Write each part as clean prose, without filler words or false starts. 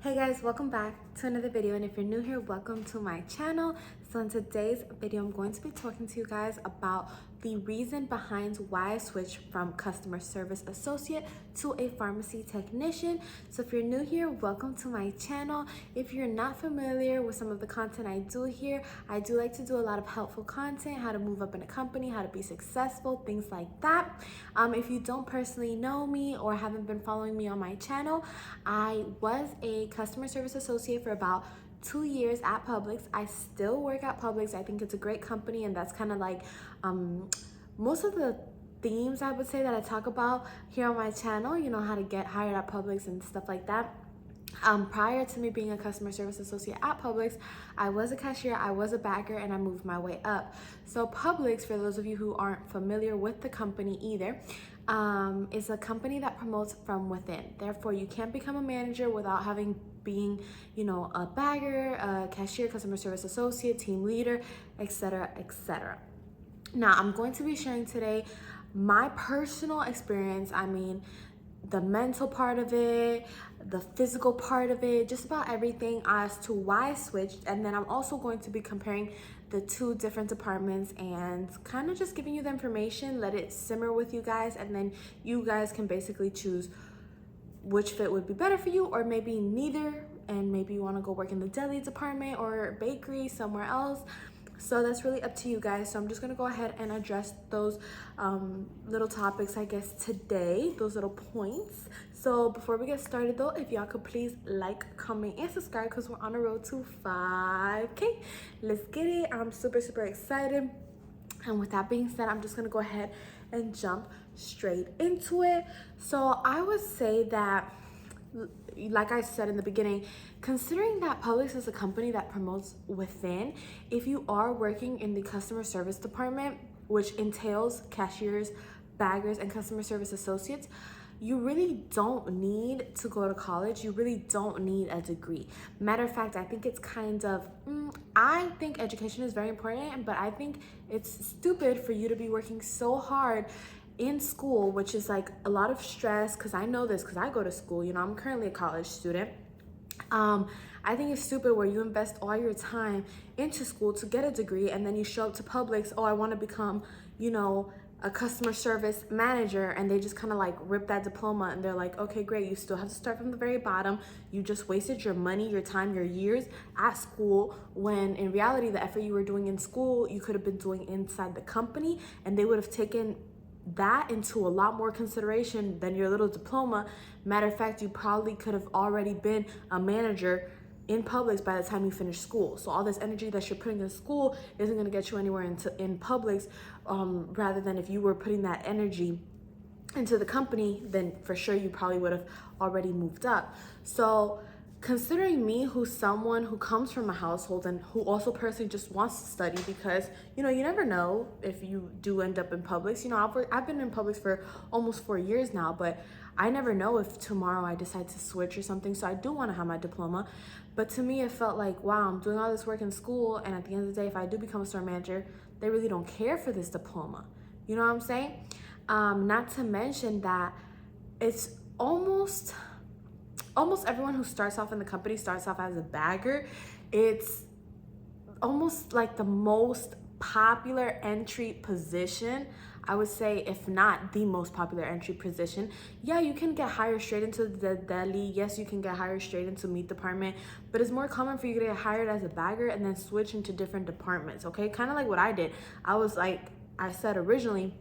Hey guys, welcome back to another video, and if you're new here, welcome to my channel. So in today's video, I'm going to be talking to you guys about the reason behind why I switched from customer service associate to a pharmacy technician. So if you're new here, welcome to my channel. If you're not familiar with some of the content I do here, I do like to do a lot of helpful content, how to move up in a company, how to be successful, things like that. If you don't personally know me or haven't been following me on my channel, I was a customer service associate for about 2 years at Publix. I still work at Publix. I think it's a great company, and that's kind of like most of the themes I would say that I talk about here on my channel, you know, how to get hired at Publix and stuff like that. Prior to me being a customer service associate at Publix, I was a cashier, I was a bagger, and I moved my way up. So Publix, for those of you who aren't familiar with the company either, is a company that promotes from within. Therefore, you can't become a manager without being, you know, a bagger, a cashier, customer service associate, team leader, etc., etc. Now, I'm going to be sharing today my personal experience. I mean, the mental part of it, the physical part of it, just about everything as to why I switched. And then I'm also going to be comparing the two different departments and kind of just giving you the information, let it simmer with you guys, and then you guys can basically choose which fit would be better for you, or maybe neither, and maybe you want to go work in the deli department or bakery somewhere else. So that's really up to you guys. So I'm just gonna go ahead and address those little topics, I guess, today, those little points. So before we get started though, if y'all could please like, comment, and subscribe, because we're on the road to 5K. Let's get it. I'm super excited. And with that being said, I'm just gonna go ahead and jump straight into it. So I would say that, like I said in the beginning, considering that Publix is a company that promotes within, if you are working in the customer service department, which entails cashiers, baggers, and customer service associates, you really don't need to go to college. You really don't need a degree. Matter of fact, I think it's kind of, I think education is very important, but I think it's stupid for you to be working so hard in school, which is like a lot of stress, because I know this because I go to school. You know, I'm currently a college student. I think it's stupid where you invest all your time into school to get a degree, and then you show up to Publix, oh, I want to become, you know, a customer service manager, and they just kind of like rip that diploma, and they're like, okay, great, you still have to start from the very bottom. You just wasted your money, your time, your years at school, when in reality, the effort you were doing in school, you could have been doing inside the company, and they would have taken that into a lot more consideration than your little diploma. Matter of fact, you probably could have already been a manager in Publix by the time you finish school. So all this energy that you're putting in school isn't going to get you anywhere in Publix, rather than if you were putting that energy into the company, then for sure you probably would have already moved up. So considering me, who's someone who comes from a household and who also personally just wants to study, because, you know, you never know if you do end up in Publix. You know, I've been in Publix for almost 4 years now, but I never know if tomorrow I decide to switch or something. So I do want to have my diploma. But to me, it felt like, wow, I'm doing all this work in school, and at the end of the day, if I do become a store manager, they really don't care for this diploma. You know what I'm saying? Not to mention that it's almost everyone who starts off in the company starts off as a bagger. It's almost like the most popular entry position, I would say, if not the most popular entry position. Yeah, you can get hired straight into the deli. Yes, you can get hired straight into meat department, but it's more common for you to get hired as a bagger and then switch into different departments, okay? Kind of like what I did. I was, like I said originally,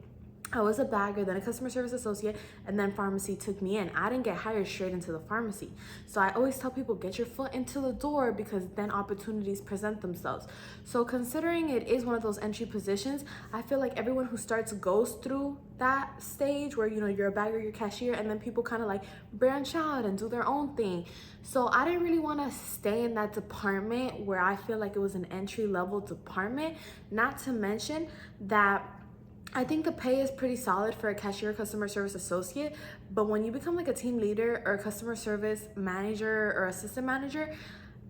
I was a bagger, then a customer service associate, and then pharmacy took me in. I didn't get hired straight into the pharmacy. So I always tell people, get your foot into the door, because then opportunities present themselves. So considering it is one of those entry positions, I feel like everyone who starts goes through that stage where, you know, you're a bagger, you're a cashier, and then people kind of like branch out and do their own thing. So I didn't really want to stay in that department where I feel like it was an entry level department. Not to mention that I think the pay is pretty solid for a cashier customer service associate, but when you become like a team leader or a customer service manager or assistant manager,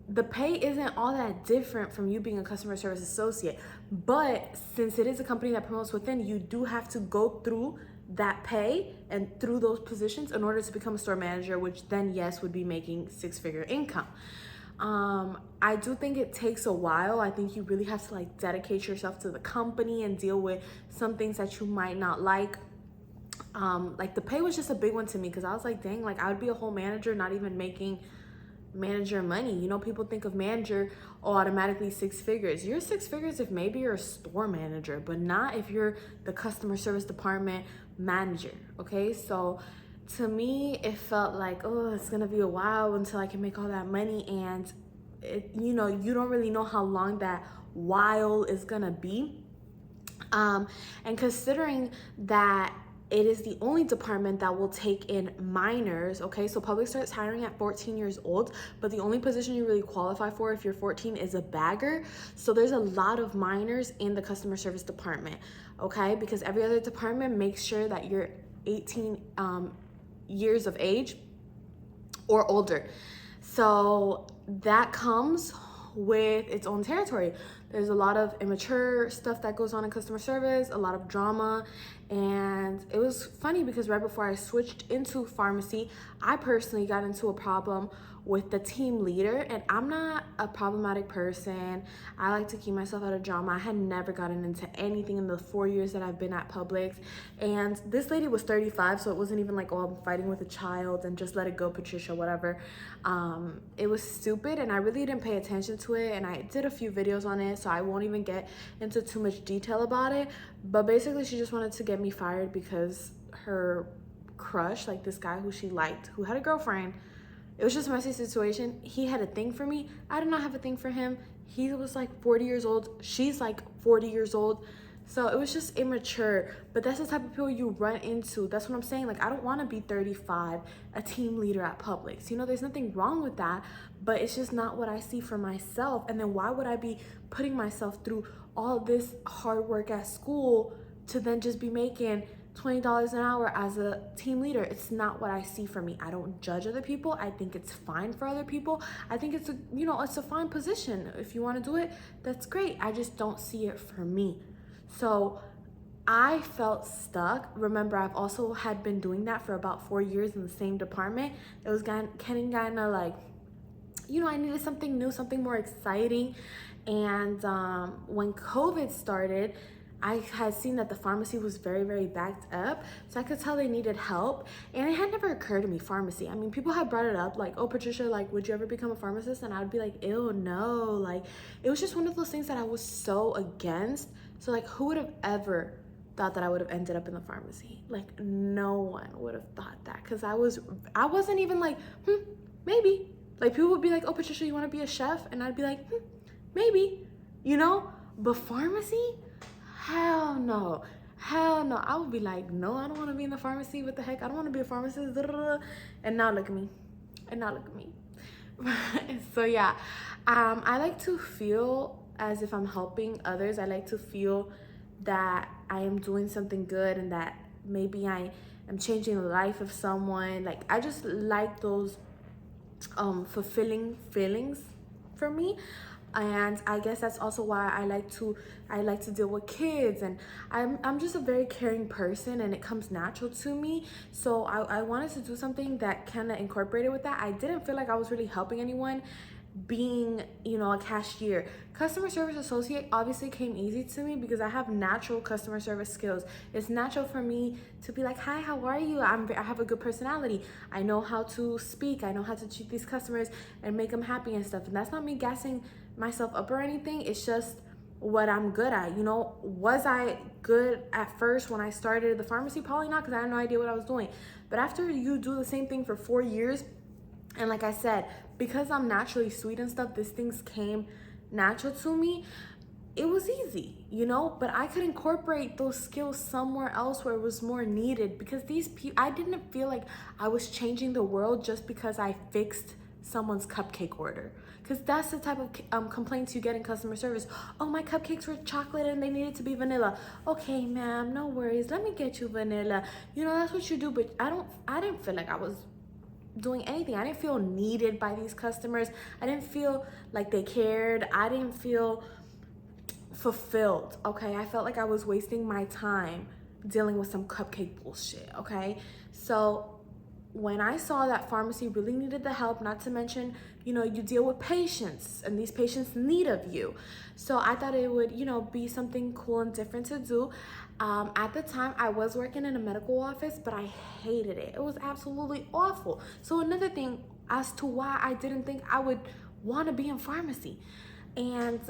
the pay isn't all that different from you being a customer service associate. But since it is a company that promotes within, you do have to go through that pay and through those positions in order to become a store manager, which then, yes, would be making six-figure income. I do think it takes a while. I think you really have to like dedicate yourself to the company and deal with some things that you might not like. Like the pay was just a big one to me because I was like, dang, like I would be a whole manager not even making manager money. You know, people think of manager, oh, automatically six figures. You're six figures if maybe you're a store manager, but not if you're the customer service department manager. Okay, so to me it felt like, oh, it's gonna be a while until I can make all that money, and you know, you don't really know how long that while is gonna be. And considering that it is the only department that will take in minors, okay? So Publix starts hiring at 14 years old, but the only position you really qualify for if you're 14 is a bagger. So there's a lot of minors in the customer service department, okay? Because every other department makes sure that you're 18 years of age or older. So that comes with its own territory. There's a lot of immature stuff that goes on in customer service, a lot of drama. And it was funny because right before I switched into pharmacy, I personally got into a problem with the team leader, and I'm not a problematic person. I like to keep myself out of drama. I had never gotten into anything in the 4 years that I've been at Publix. And this lady was 35, so it wasn't even like, oh, I'm fighting with a child and just let it go, Patricia, whatever. It was stupid, and I really didn't pay attention to it, and I did a few videos on it, so I won't even get into too much detail about it. But basically, she just wanted to get me fired because her crush, like this guy who she liked, who had a girlfriend, it was just a messy situation. He had a thing for me. I did not have a thing for him. He was like 40 years old. She's like 40 years old. So it was just immature. But that's the type of people you run into. That's what I'm saying. Like, I don't want to be 35, a team leader at Publix. You know, there's nothing wrong with that. But it's just not what I see for myself. And then why would I be putting myself through all this hard work at school to then just be making $20 an hour as a team leader? It's not what I see for me. I don't judge other people. I think it's fine for other people. I think it's a, you know, it's a fine position. If you want to do it, that's great. I just don't see it for me. So I felt stuck. Remember, I've also had been doing that for about 4 years in the same department. It was getting kind of like, you know, I needed something new, something more exciting. And when COVID started, I had seen that the pharmacy was very, very backed up. So I could tell they needed help. And it had never occurred to me, pharmacy. I mean, people had brought it up like, oh, Patricia, like, would you ever become a pharmacist? And I would be like, ew, no. Like, it was just one of those things that I was so against. So like, who would have ever thought that I would have ended up in the pharmacy? Like, no one would have thought that. Because I wasn't even like, maybe. Like, people would be like, oh, Patricia, you want to be a chef? And I'd be like, maybe, you know? But pharmacy? Hell no. Hell no. I would be like, no, I don't want to be in the pharmacy. What the heck? I don't want to be a pharmacist. And now look at me. And now look at me. So yeah, I like to feel as if I'm helping others. I like to feel that I am doing something good and that maybe I am changing the life of someone. Like, I just like those fulfilling feelings for me. And I guess that's also why I like to deal with kids, and I'm just a very caring person, and it comes natural to me. So I wanted to do something that kind of incorporated with that. I didn't feel like I was really helping anyone being, you know, a cashier. Customer service associate obviously came easy to me because I have natural customer service skills. It's natural for me to be like, hi, how are you? I have a good personality. I know how to speak. I know how to treat these customers and make them happy and stuff. And that's not me gassing myself up or anything. It's just what I'm good at. You know, was I good at first when I started the pharmacy? Probably not, because I had no idea what I was doing. But after you do the same thing for 4 years, and like I said, because I'm naturally sweet and stuff, these things came natural to me. It was easy, you know, but I could incorporate those skills somewhere else where it was more needed, because these people, I didn't feel like I was changing the world just because I fixed someone's cupcake order. Because that's the type of complaints you get in customer service. Oh, my cupcakes were chocolate and they needed to be vanilla. Okay, ma'am, no worries. Let me get you vanilla. You know, that's what you do. But I didn't feel like I was doing anything. I didn't feel needed by these customers. I didn't feel like they cared. I didn't feel fulfilled. Okay, I felt like I was wasting my time dealing with some cupcake bullshit, okay? So when I saw that pharmacy really needed the help, not to mention, you know, you deal with patients and these patients need of you. So I thought it would, you know, be something cool and different to do. At the time, I was working in a medical office, but I hated it. It was absolutely awful. So another thing as to why I didn't think I would want to be in pharmacy. And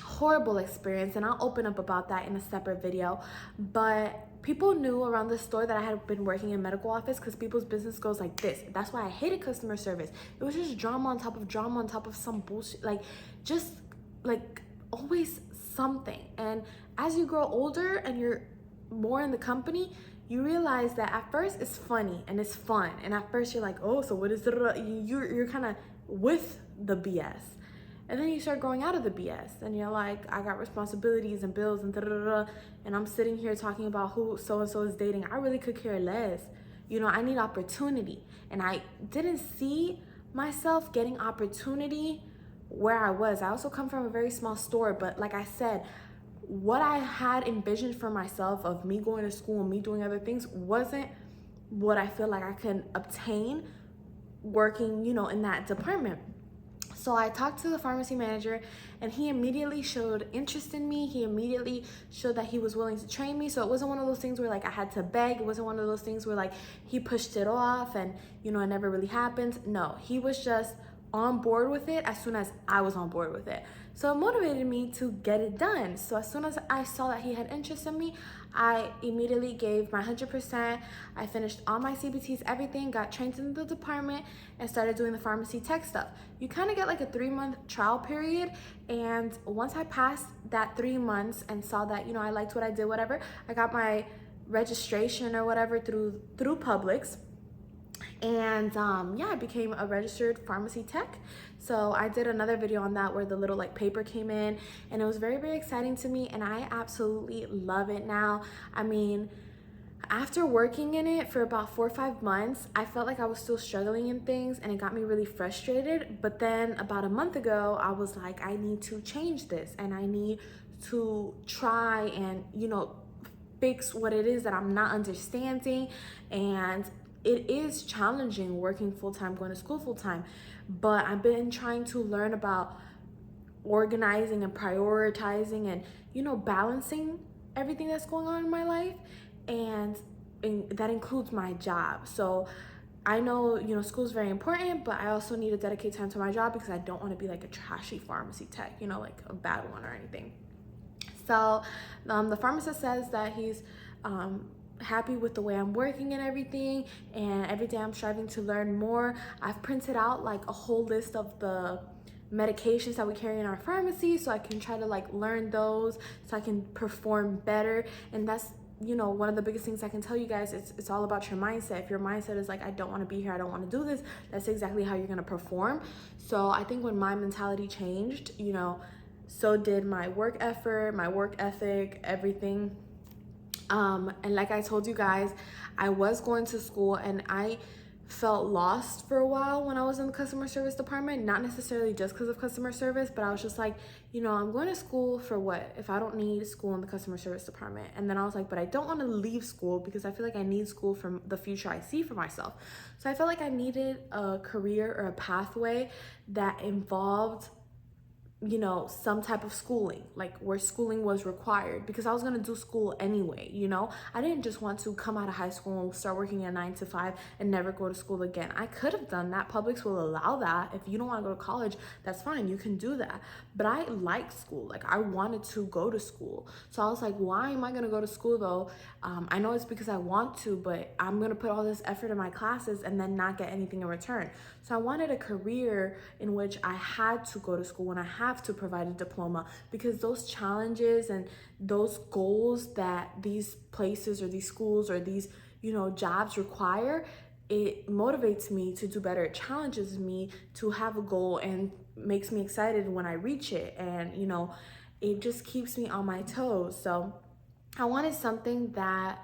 horrible experience, and I'll open up about that in a separate video. But people knew around the store that I had been working in medical office because people's business goes like this. That's why I hated customer service. It was just drama on top of drama on top of some bullshit, like just like always something. And as you grow older and you're more in the company, you realize that at first it's funny and it's fun, and at first you're like, oh, so what is it? You're kind of with the BS. And then you start growing out of the BS and you're like, I got responsibilities and bills and and I'm sitting here talking about who so-and-so is dating. I really could care less. You know, I need opportunity. And I didn't see myself getting opportunity where I was. I also come from a very small store, but like I said, what I had envisioned for myself of me going to school and me doing other things wasn't what I feel like I can obtain working, you know, in that department. So I talked to the pharmacy manager and he immediately showed interest in me. He immediately showed that he was willing to train me. So it wasn't one of those things where like I had to beg. It wasn't one of those things where like he pushed it off and, you know, it never really happened. No, he was just on board with it as soon as I was on board with it. So it motivated me to get it done. So as soon as I saw that he had interest in me, I immediately gave my 100%. I finished all my CBTs, everything, got trained in the department, and started doing the pharmacy tech stuff. You kind of get like a 3-month trial period. And once I passed that 3 months and saw that, you know, I liked what I did, whatever, I got my registration or whatever through PUBLIX. And yeah, I became a registered pharmacy tech. So I did another video on that where the little like paper came in, and it was very, very exciting to me, and I absolutely love it now. I mean, after working in it for about 4 or 5 months, I felt like I was still struggling in things and it got me really frustrated. But then about a month ago, I was like, I need to change this and I need to try and, you know, fix what it is that I'm not understanding. And it is challenging working full-time, going to school full-time, but I've been trying to learn about organizing and prioritizing and, you know, balancing everything that's going on in my life, and that includes my job. So I know, you know, school is very important, but I also need to dedicate time to my job because I don't want to be like a trashy pharmacy tech, you know, like a bad one or anything. So the pharmacist says that he's happy with the way I'm working and everything, and every day I'm striving to learn more. I've printed out like a whole list of the medications that we carry in our pharmacy so I can try to like learn those so I can perform better. And that's, you know, one of the biggest things I can tell you guys, it's all about your mindset. If your mindset is like, I don't want to be here, I don't want to do this, that's exactly how you're going to perform. So I think when my mentality changed, you know, so did my work effort, my work ethic, everything. And like I told you guys, I was going to school and I felt lost for a while when I was in the customer service department, not necessarily just because of customer service, but I was just like, you know, I'm going to school for what if I don't need school in the customer service department? And then I was like, but I don't want to leave school because I feel like I need school for the future I see for myself. So I felt like I needed a career or a pathway that involved, you know, some type of schooling, like where schooling was required, because I was going to do school anyway. You know, I didn't just want to come out of high school and start working at 9 to 5 and never go to school again. I could have done that. Publix will allow that. If you don't want to go to college, that's fine, you can do that. But I like school. Like, I wanted to go to school. So I was like, why am I going to go to school though? I know it's because I want to, but I'm going to put all this effort in my classes and then not get anything in return. So I wanted a career in which I had to go to school and I have to provide a diploma, because those challenges and those goals that these places or these schools or these, you know, jobs require, it motivates me to do better. It challenges me to have a goal and makes me excited when I reach it. And, you know, it just keeps me on my toes. So I wanted something that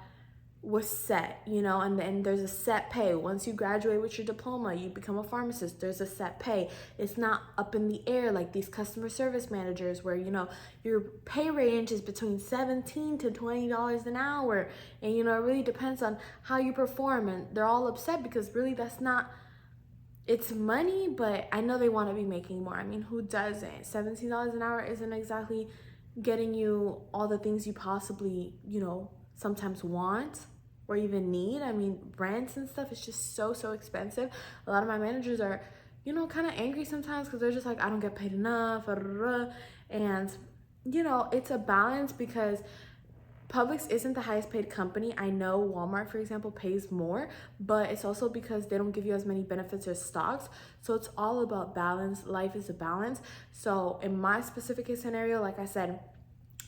was set, you know, and then there's a set pay. Once you graduate with your diploma, you become a pharmacist, there's a set pay. It's not up in the air like these customer service managers where, you know, your pay range is between $17 to $20 an hour. And, you know, it really depends on how you perform, and they're all upset because really that's not, it's money, but I know they want to be making more. I mean, who doesn't? $17 an hour isn't exactly getting you all the things you possibly, you know, sometimes want or even need. I mean, rents and stuff is just so expensive. A lot of my managers are, you know, kind of angry sometimes because they're just like, I don't get paid enough. And, you know, it's a balance because Publix isn't the highest paid company. I know Walmart, for example, pays more, but it's also because they don't give you as many benefits or stocks. So it's all about balance. Life is a balance. So in my specific case scenario, like I said,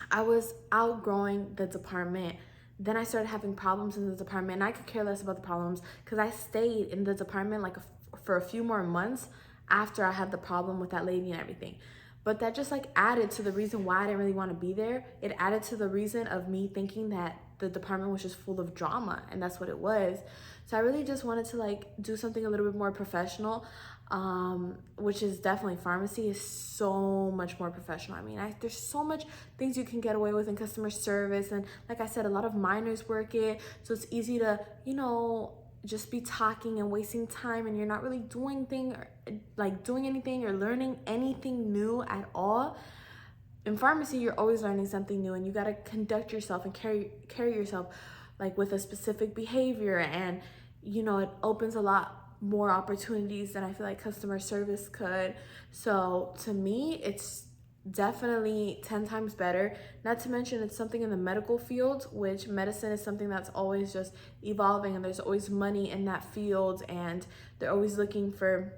I was outgrowing the department. Then I started having problems in the department, and I could care less about the problems because I stayed in the department like for a few more months after I had the problem with that lady and everything. But that just like added to the reason why I didn't really want to be there. It added to the reason of me thinking that the department was just full of drama, and that's what it was. So I really just wanted to like do something a little bit more professional, which is definitely pharmacy is so much more professional. I mean, there's so much things you can get away with in customer service, and like I said, a lot of minors work it, so it's easy to, you know, just be talking and wasting time, and you're not really doing anything or learning anything new at all. In pharmacy, you're always learning something new, and you got to conduct yourself and carry yourself like with a specific behavior, and you know, it opens a lot more opportunities than I feel like customer service could. So to me, it's definitely 10 times better. Not to mention it's something in the medical field, which medicine is something that's always just evolving, and there's always money in that field, and they're always looking for,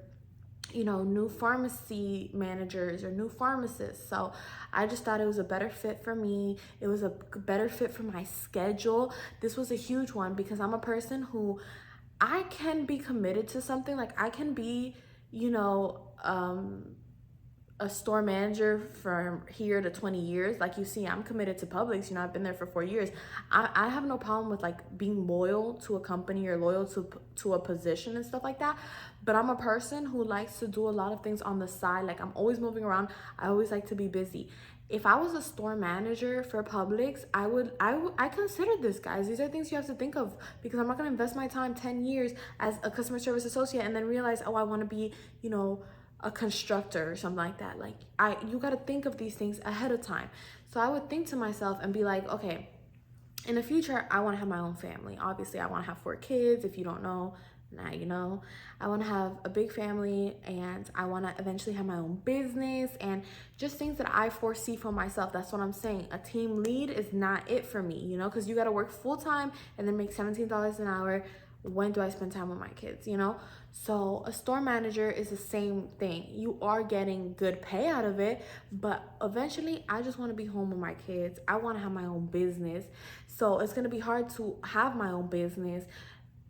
you know, new pharmacy managers or new pharmacists. So I just thought it was a better fit for me. It was a better fit for my schedule. This was a huge one because I'm a person who I can be committed to something. Like I can be, you know, a store manager from here to 20 years. Like you see, I'm committed to Publix. You know, I've been there for 4 years. I have no problem with like being loyal to a company or loyal to a position and stuff like that. But I'm a person who likes to do a lot of things on the side. Like I'm always moving around. I always like to be busy. If I was a store manager for Publix, I considered this, guys. These are things you have to think of, because I'm not going to invest my time 10 years as a customer service associate and then realize, oh, I want to be, you know, a constructor or something like that. Like you got to think of these things ahead of time. So I would think to myself and be like, okay, in the future, I want to have my own family. Obviously, I want to have 4 kids. If you don't know, now you know. I want to have a big family, and I want to eventually have my own business and just things that I foresee for myself. That's what I'm saying. A team lead is not it for me, you know, because you got to work full time and then make $17 an hour. When do I spend time with my kids, you know? So a store manager is the same thing. You are getting good pay out of it, but eventually I just want to be home with my kids. I want to have my own business. So it's going to be hard to have my own business,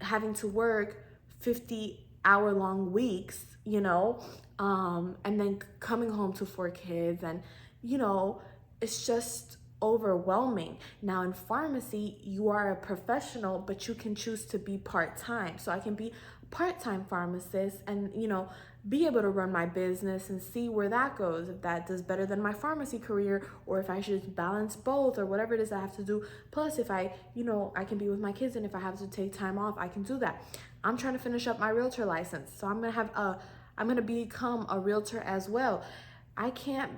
having to work 50-hour-long weeks, you know, and then coming home to 4 kids, and, you know, it's just overwhelming. Now in pharmacy, you are a professional, but you can choose to be part-time. So I can be a part-time pharmacist and, you know, be able to run my business and see where that goes, if that does better than my pharmacy career, or if I should just balance both, or whatever it is I have to do. Plus, if I, you know, I can be with my kids, and if I have to take time off, I can do that. I'm trying to finish up my realtor license, so I'm gonna become a realtor as well. I can't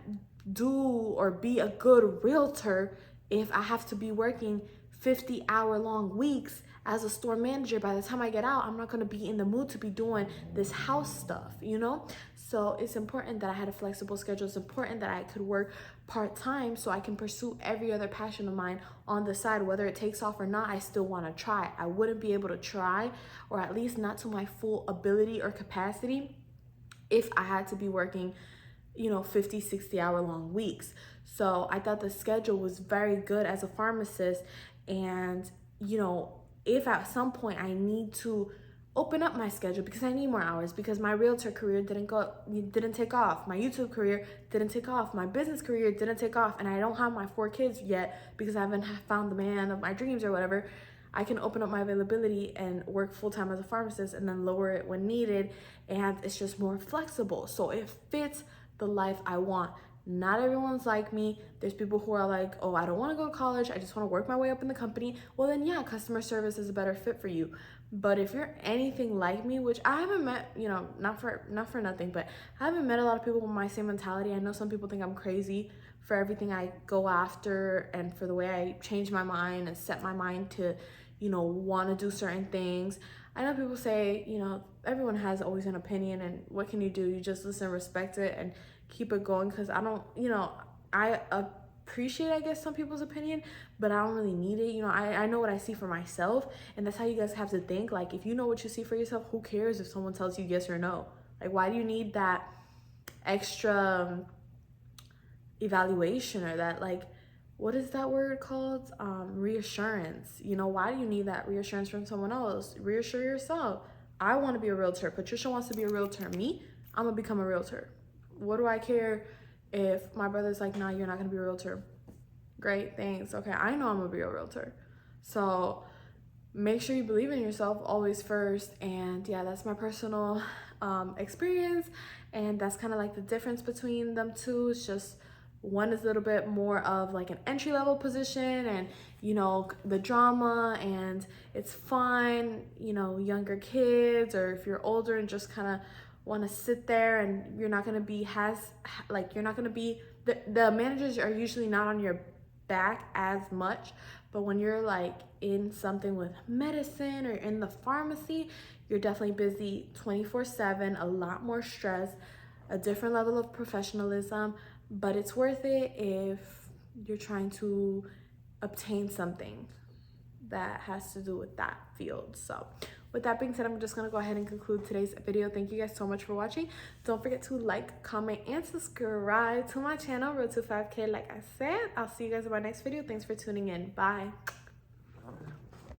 do or be a good realtor if I have to be working 50-hour-long weeks as a store manager. By the time I get out, I'm not going to be in the mood to be doing this house stuff, you know? So it's important that I had a flexible schedule. It's important that I could work part-time so I can pursue every other passion of mine on the side. Whether it takes off or not, I still want to try. I wouldn't be able to try, or at least not to my full ability or capacity, if I had to be working, you know, 50, 60-hour-long weeks. So I thought the schedule was very good as a pharmacist. And, you know, if at some point I need to open up my schedule because I need more hours, because my realtor career didn't take off, my YouTube career didn't take off, my business career didn't take off, and I don't have my 4 kids yet because I haven't found the man of my dreams or whatever, I can open up my availability and work full-time as a pharmacist and then lower it when needed, and it's just more flexible. So it fits the life I want. Not everyone's like me. There's people who are like, oh, I don't want to go to college, I just want to work my way up in the company. Well, then yeah, customer service is a better fit for you. But if you're anything like me, which I haven't met, you know, not for nothing, but I haven't met a lot of people with my same mentality. I know some people think I'm crazy for everything I go after and for the way I change my mind and set my mind to, you know, want to do certain things. I know people say, you know, everyone has always an opinion, and what can you do? You just listen, respect it, and keep it going. Because I don't, you know, I appreciate, I guess, some people's opinion, but I don't really need it. You know, I know what I see for myself, and that's how you guys have to think. Like, if you know what you see for yourself, who cares if someone tells you yes or no? Like, why do you need that extra evaluation, or that, like, what is that word called? Reassurance. You know, why do you need that reassurance from someone else? Reassure yourself. I want to be a realtor. Patricia wants to be a realtor. Me, I'm gonna become a realtor. What do I care if my brother's like, nah, you're not gonna be a realtor? Great, thanks. Okay, I know I'm gonna be a realtor. So make sure you believe in yourself always first. And yeah, that's my personal experience, and that's kind of like the difference between them two. It's just one is a little bit more of like an entry-level position, and you know, the drama, and it's fun, you know, younger kids, or if you're older and just kind of want to sit there, and you're not going to be you're not going to be the managers are usually not on your back as much. But when you're like in something with medicine or in the pharmacy, you're definitely busy 24/7, a lot more stress, a different level of professionalism, but it's worth it if you're trying to obtain something that has to do with that field. So with that being said, I'm just gonna go ahead and conclude today's video. Thank you guys so much for watching. Don't forget to like, comment, and subscribe to my channel, Road to 5K. Like I said, I'll see you guys in my next video. Thanks for tuning in. Bye.